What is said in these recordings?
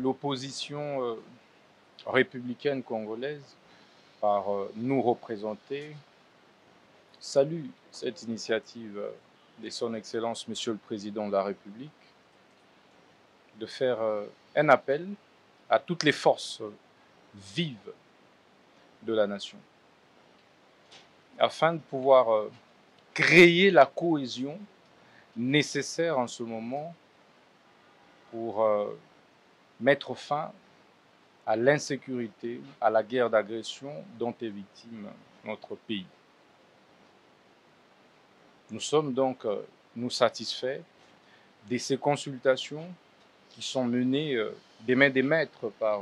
l'opposition républicaine congolaise, par nous représenter, salue cette initiative de son Excellence Monsieur le Président de la République de faire un appel à toutes les forces vives de la nation afin de pouvoir créer la cohésion nécessaire en ce moment pour mettre fin à l'insécurité, à la guerre d'agression dont est victime notre pays. Nous sommes donc nous satisfaits de ces consultations qui sont menées des mains des maîtres par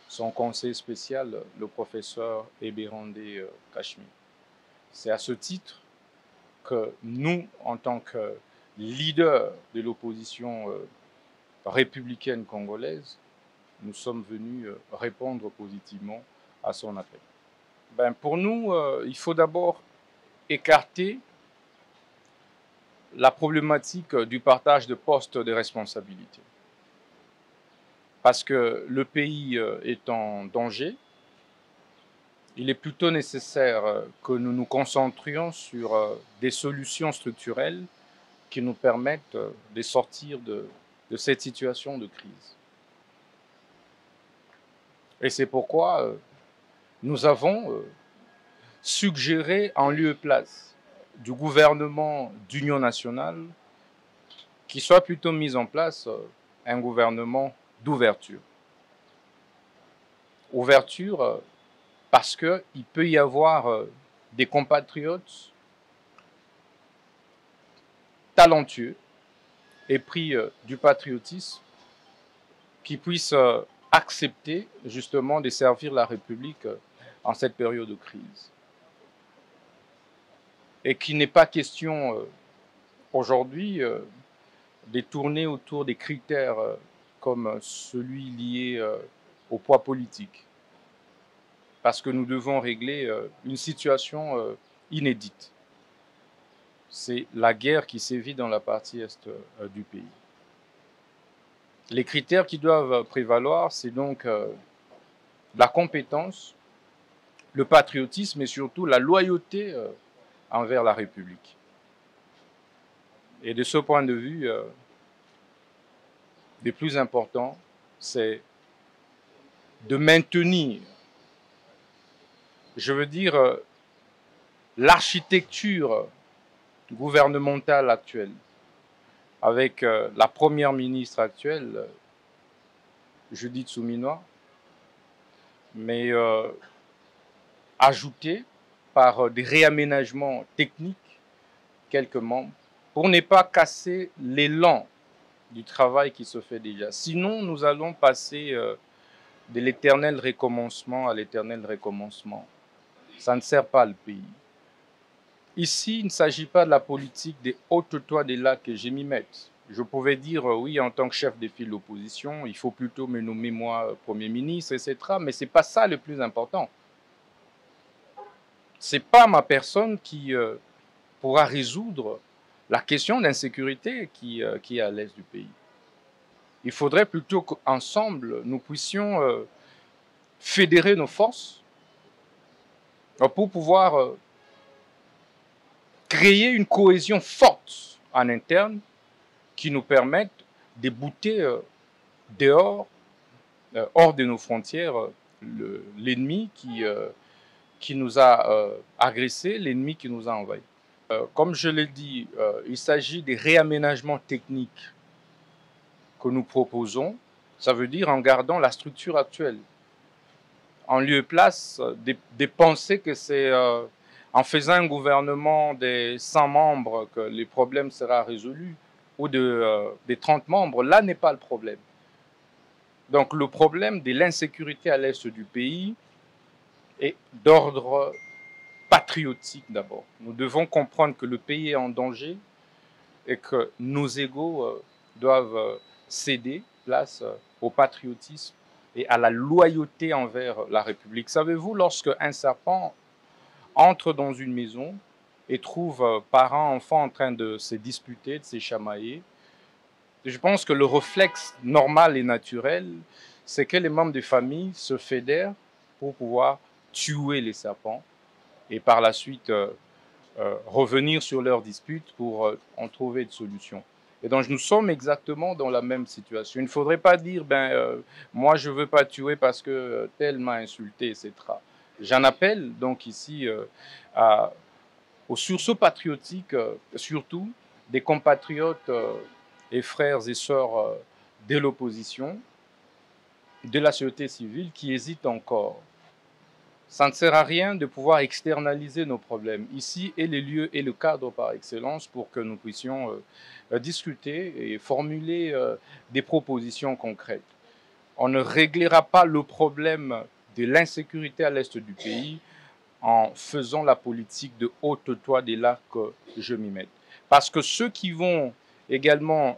son conseil spécial, le professeur Ebérandé Kachmi. C'est à ce titre que nous, en tant que leaders de l'opposition républicaine congolaise, nous sommes venus répondre positivement à son appel. Pour nous, il faut d'abord écarter la problématique du partage de postes de responsabilité. Parce que le pays est en danger, il est plutôt nécessaire que nous nous concentrions sur des solutions structurelles qui nous permettent de sortir de cette situation de crise. Et c'est pourquoi nous avons suggéré en lieu et place du gouvernement d'union nationale qu'il soit plutôt mis en place un gouvernement d'ouverture. Ouverture parce qu'il peut y avoir des compatriotes talentueux et pris du patriotisme qui puissent accepter justement de servir la République en cette période de crise. Et qu'il n'est pas question aujourd'hui de tourner autour des critères comme celui lié au poids politique. Parce que nous devons régler une situation inédite. C'est la guerre qui sévit dans la partie est du pays. Les critères qui doivent prévaloir, c'est donc la compétence, le patriotisme et surtout la loyauté envers la République. Et de ce point de vue, le plus important, c'est de maintenir, je veux dire, l'architecture gouvernementale actuelle, avec la première ministre actuelle, Judith Suminwa, mais ajouté par des réaménagements techniques, quelques membres, pour ne pas casser l'élan du travail qui se fait déjà. Sinon, nous allons passer de l'éternel recommencement à l'éternel recommencement. Ça ne sert pas le pays. Ici, il ne s'agit pas de la politique des hautes toits des lacs que je m'y mette. Je pouvais dire, oui, en tant que chef de file de l'opposition, il faut plutôt me nommer moi Premier ministre, etc. Mais ce n'est pas ça le plus important. Ce n'est pas ma personne qui pourra résoudre la question d'insécurité qui est à l'est du pays. Il faudrait plutôt qu'ensemble, nous puissions fédérer nos forces pour pouvoir créer une cohésion forte en interne qui nous permette de bouter dehors, hors de nos frontières, l'ennemi qui nous a agressés, l'ennemi qui nous a envahis. Comme je l'ai dit, il s'agit des réaménagements techniques que nous proposons. Ça veut dire en gardant la structure actuelle. En lieu et place de penser que c'est en faisant un gouvernement de 100 membres que les problèmes seront résolus, ou des 30 membres, là n'est pas le problème. Donc le problème de l'insécurité à l'est du pays est d'ordre patriotique d'abord. Nous devons comprendre que le pays est en danger et que nos égos doivent céder place au patriotisme et à la loyauté envers la République. Savez-vous, lorsque un serpent entre dans une maison et trouve parents, enfants en train de se disputer, de se chamailler, Je pense que le réflexe normal et naturel, c'est que les membres des familles se fédèrent pour pouvoir tuer les serpents et par la suite revenir sur leurs disputes pour en trouver une solution. Et donc nous sommes exactement dans la même situation. Il ne faudrait pas dire, moi je ne veux pas tuer parce que tel m'a insulté, etc. J'en appelle donc ici au sursaut patriotique, surtout des compatriotes et frères et sœurs de l'opposition, de la société civile qui hésitent encore. Ça ne sert à rien de pouvoir externaliser nos problèmes. Ici est le lieu et le cadre par excellence pour que nous puissions discuter et formuler des propositions concrètes. On ne réglera pas le problème de l'insécurité à l'est du pays en faisant la politique de haute toit dès là que je m'y mette. Parce que ceux qui vont également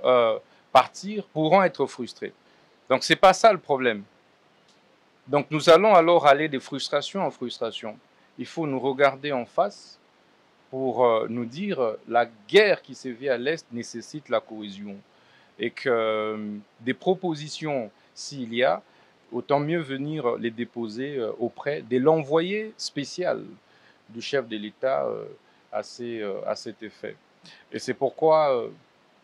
partir pourront être frustrés. Donc ce n'est pas ça le problème. Donc nous allons alors aller de frustration en frustration. Il faut nous regarder en face pour nous dire la guerre qui sévit à l'Est nécessite la cohésion et que des propositions, s'il y a, autant mieux venir les déposer auprès de l'envoyé spécial du chef de l'État à cet effet. Et c'est pourquoi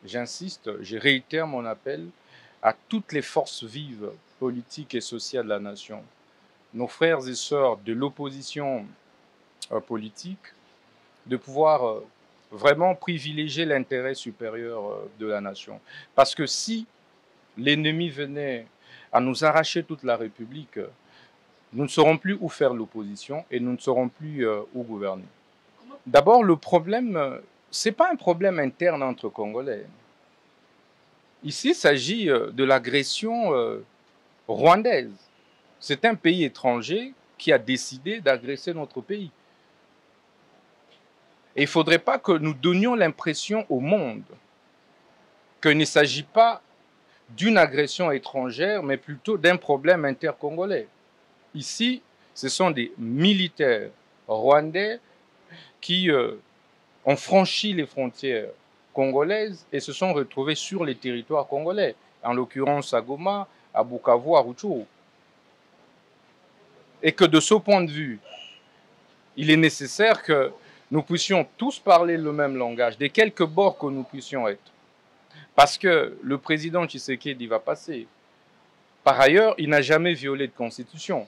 j'insiste, je réitère mon appel à toutes les forces vives politiques et sociales de la nation, nos frères et sœurs de l'opposition politique, de pouvoir vraiment privilégier l'intérêt supérieur de la nation. Parce que si l'ennemi venait à nous arracher toute la République, nous ne saurons plus où faire l'opposition et nous ne saurons plus où gouverner. D'abord, le problème, ce n'est pas un problème interne entre Congolais. Ici, il s'agit de l'agression rwandaise. C'est un pays étranger qui a décidé d'agresser notre pays. Et il ne faudrait pas que nous donnions l'impression au monde qu'il ne s'agit pas d'une agression étrangère, mais plutôt d'un problème intercongolais. Ici, ce sont des militaires rwandais qui ont franchi les frontières congolaises et se sont retrouvés sur les territoires congolais, en l'occurrence à Goma, à Bukavu, à Rutshuru. Et que de ce point de vue, il est nécessaire que nous puissions tous parler le même langage, des quelques bords que nous puissions être. Parce que le président Tshisekedi va passer. Par ailleurs, il n'a jamais violé de constitution.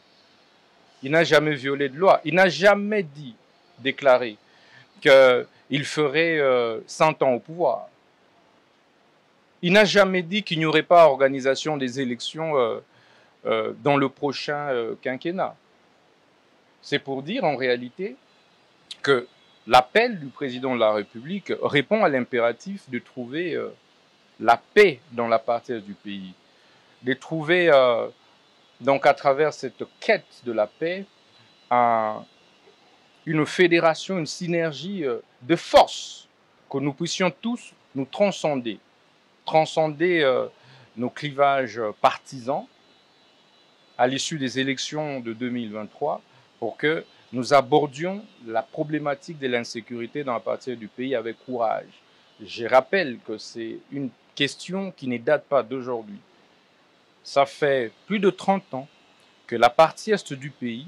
Il n'a jamais violé de loi. Il n'a jamais déclaré qu'il ferait 100 ans au pouvoir. Il n'a jamais dit qu'il n'y aurait pas organisation des élections dans le prochain quinquennat. C'est pour dire en réalité que l'appel du président de la République répond à l'impératif de trouver la paix dans la partie du pays, de trouver donc à travers cette quête de la paix une fédération, une synergie de force, que nous puissions tous nous transcender nos clivages partisans à l'issue des élections de 2023 pour que nous abordions la problématique de l'insécurité dans la partie du pays avec courage. Je rappelle que c'est une question qui ne date pas d'aujourd'hui. Ça fait plus de 30 ans que la partie est du pays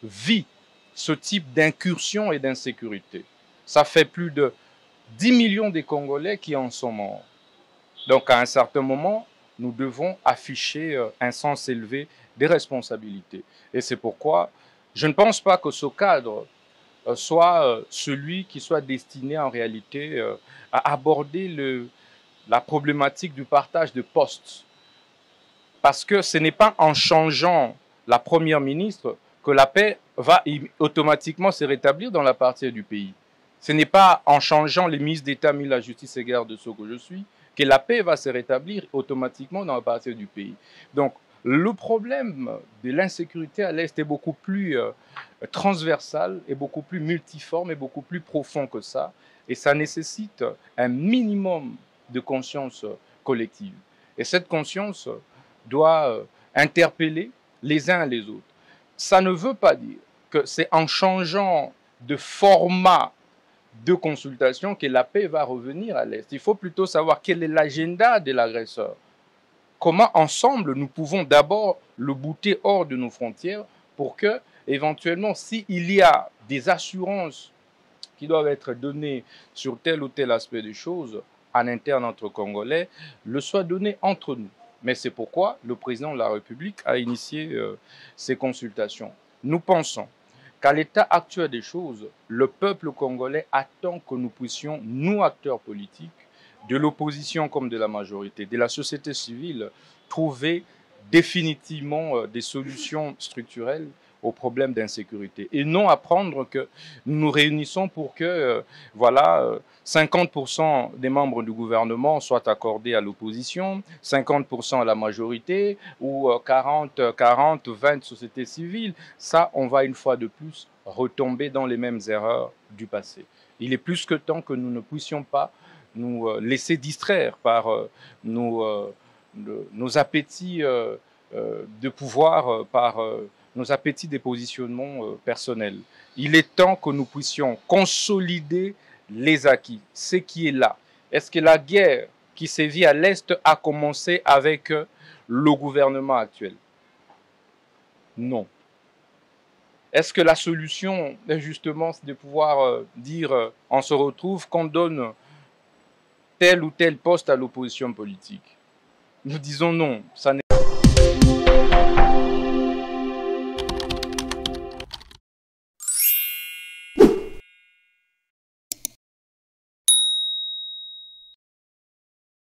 vit ce type d'incursion et d'insécurité. Ça fait plus de 10 millions de Congolais qui en sont morts. Donc à un certain moment, nous devons afficher un sens élevé des responsabilités. Et c'est pourquoi je ne pense pas que ce cadre soit celui qui soit destiné en réalité à aborder la problématique du partage de postes. Parce que ce n'est pas en changeant la première ministre que la paix va automatiquement se rétablir dans la partie du pays. Ce n'est pas en changeant les ministres d'État, ministres de la Justice et garde de ce que je suis, que la paix va se rétablir automatiquement dans la partie du pays. Donc, le problème de l'insécurité à l'Est est beaucoup plus transversal, et beaucoup plus multiforme et beaucoup plus profond que ça. Et ça nécessite un minimum de conscience collective. Et cette conscience doit interpeller les uns et les autres. Ça ne veut pas dire que c'est en changeant de format de consultation que la paix va revenir à l'Est. Il faut plutôt savoir quel est l'agenda de l'agresseur. Comment ensemble nous pouvons d'abord le bouter hors de nos frontières pour que, éventuellement, s'il y a des assurances qui doivent être données sur tel ou tel aspect des choses en interne entre Congolais, le soit donné entre nous. Mais c'est pourquoi le président de la République a initié ces consultations. Nous pensons qu'à l'état actuel des choses, le peuple congolais attend que nous puissions, nous acteurs politiques, de l'opposition comme de la majorité, de la société civile, trouver définitivement des solutions structurelles aux problèmes d'insécurité et non apprendre que nous nous réunissons pour que voilà, 50% des membres du gouvernement soient accordés à l'opposition, 50% à la majorité ou 40, 20 sociétés civiles. Ça, on va une fois de plus retomber dans les mêmes erreurs du passé. Il est plus que temps que nous ne puissions pas nous laisser distraire par nos appétits de pouvoir, par nos appétits des positionnements personnels. Il est temps que nous puissions consolider les acquis, ce qui est là. Est-ce que la guerre qui sévit à l'Est a commencé avec le gouvernement actuel? Non. Est-ce que la solution, justement, c'est de pouvoir dire on se retrouve, qu'on donne tel ou tel poste à l'opposition politique? Nous disons non, ça n'est